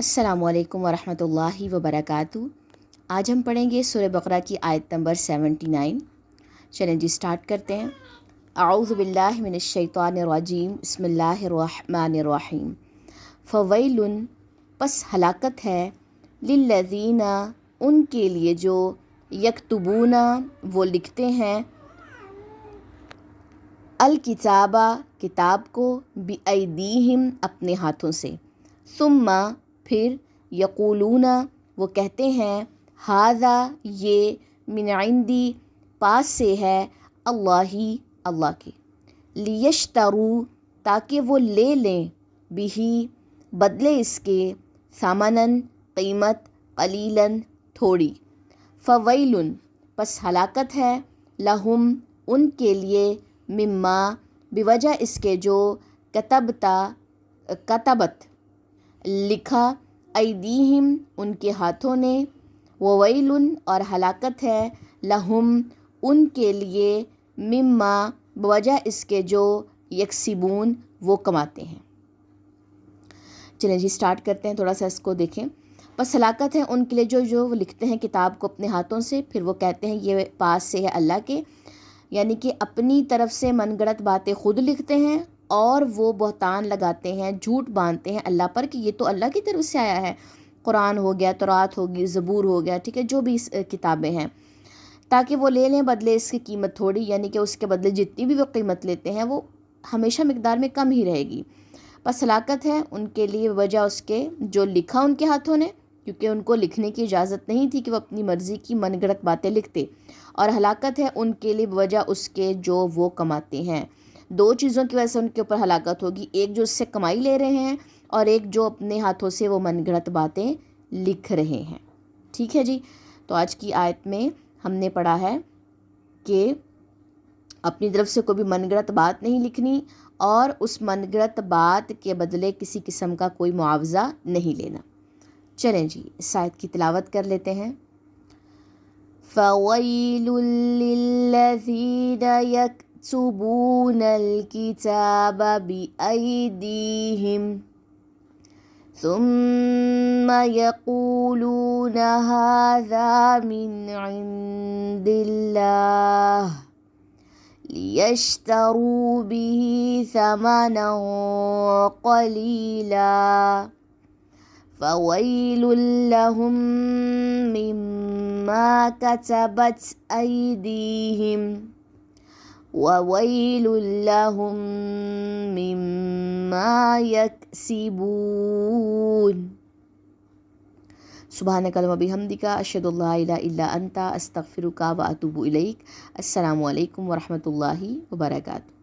السلام علیکم ورحمۃ اللہ وبرکاتہ۔ آج ہم پڑھیں گے سورہ بقرہ کی آیت نمبر 79۔ چلیں جی سٹارٹ کرتے ہیں۔ اعوذ باللہ من الشیطان الرجیم، بسم اللہ الرحمن الرحیم۔ فویل، پس ہلاکت ہے، للذین، ان کے لیے جو یکتبون، وہ لکھتے ہیں، الکتابہ، کتاب کو، بایدیہم، اپنے ہاتھوں سے، ثم، پھر، یقولون، وہ کہتے ہیں، ھذا، یہ، من عندی، پاس سے ہے، اللہ کے، لیشتروا، تاکہ وہ لے لیں، بہ، بدلے اس کے، ثمناً، قیمت، قلیلاً، تھوڑی، فویل، پس ہلاکت ہے، لہم، ان کے لیے، مما، بوجہ اس کے جو، کتبت، لکھا، ایدیہم، ان کے ہاتھوں نے، وویل، اور ہلاکت ہے، لہم، ان کے لیے، مما، بوجہ اس کے جو، یکسبون، وہ کماتے ہیں۔ چلیں جی سٹارٹ کرتے ہیں، تھوڑا سا اس کو دیکھیں۔ بس ہلاکت ہے ان کے لیے جو وہ لکھتے ہیں کتاب کو اپنے ہاتھوں سے، پھر وہ کہتے ہیں یہ پاس سے ہے اللہ کے، یعنی کہ اپنی طرف سے من گڑت باتیں خود لکھتے ہیں اور وہ بہتان لگاتے ہیں، جھوٹ باندھتے ہیں اللہ پر کہ یہ تو اللہ کی طرف سے آیا ہے، قرآن ہو گیا، تورات ہوگی، زبور ہو گیا، ٹھیک ہے، جو بھی کتابیں ہیں، تاکہ وہ لے لیں، بدلے اس کی قیمت تھوڑی، یعنی کہ اس کے بدلے جتنی بھی وہ قیمت لیتے ہیں وہ ہمیشہ مقدار میں کم ہی رہے گی۔ بس ہلاکت ہے ان کے لیے وجہ اس کے جو لکھا ان کے ہاتھوں نے، کیونکہ ان کو لکھنے کی اجازت نہیں تھی کہ وہ اپنی مرضی کی من گڑت باتیں لکھتے، اور ہلاکت ہے ان کے لیے وجہ اس کے جو وہ کماتے ہیں۔ دو چیزوں کی وجہ سے ان کے اوپر ہلاکت ہوگی، ایک جو اس سے کمائی لے رہے ہیں، اور ایک جو اپنے ہاتھوں سے وہ من گڑت باتیں لکھ رہے ہیں۔ ٹھیک ہے جی، تو آج کی آیت میں ہم نے پڑھا ہے کہ اپنی طرف سے کوئی بھی من گڑت بات نہیں لکھنی، اور اس من گڑت بات کے بدلے کسی قسم کا کوئی معاوضہ نہیں لینا۔ چلیں جی اس آیت کی تلاوت کر لیتے ہیں۔ فَوَيْلٌ لِّلَّذِينَ يَكْتُبُونَ الْكِتَابَ بِأَيْدِيهِمْ ثُمَّ يَقُولُونَ هَٰذَا مِنْ عِندِ اللَّهِ لِيَشْتَرُوا بِهِ ثَمَنًا قَلِيلًا فَوَيْلٌ لَّهُم مِّمَّا كَتَبَتْ أَيْدِيهِمْ وَوَيْلٌ لَّهُم مِّمَّا يَكْسِبُونَ۔ سبحانک اللہم وبحمدک، اشہد ان لا الہ الا انت، استغفرک واتوب الیک۔ السلام علیکم ورحمۃ اللہ وبرکاتہ۔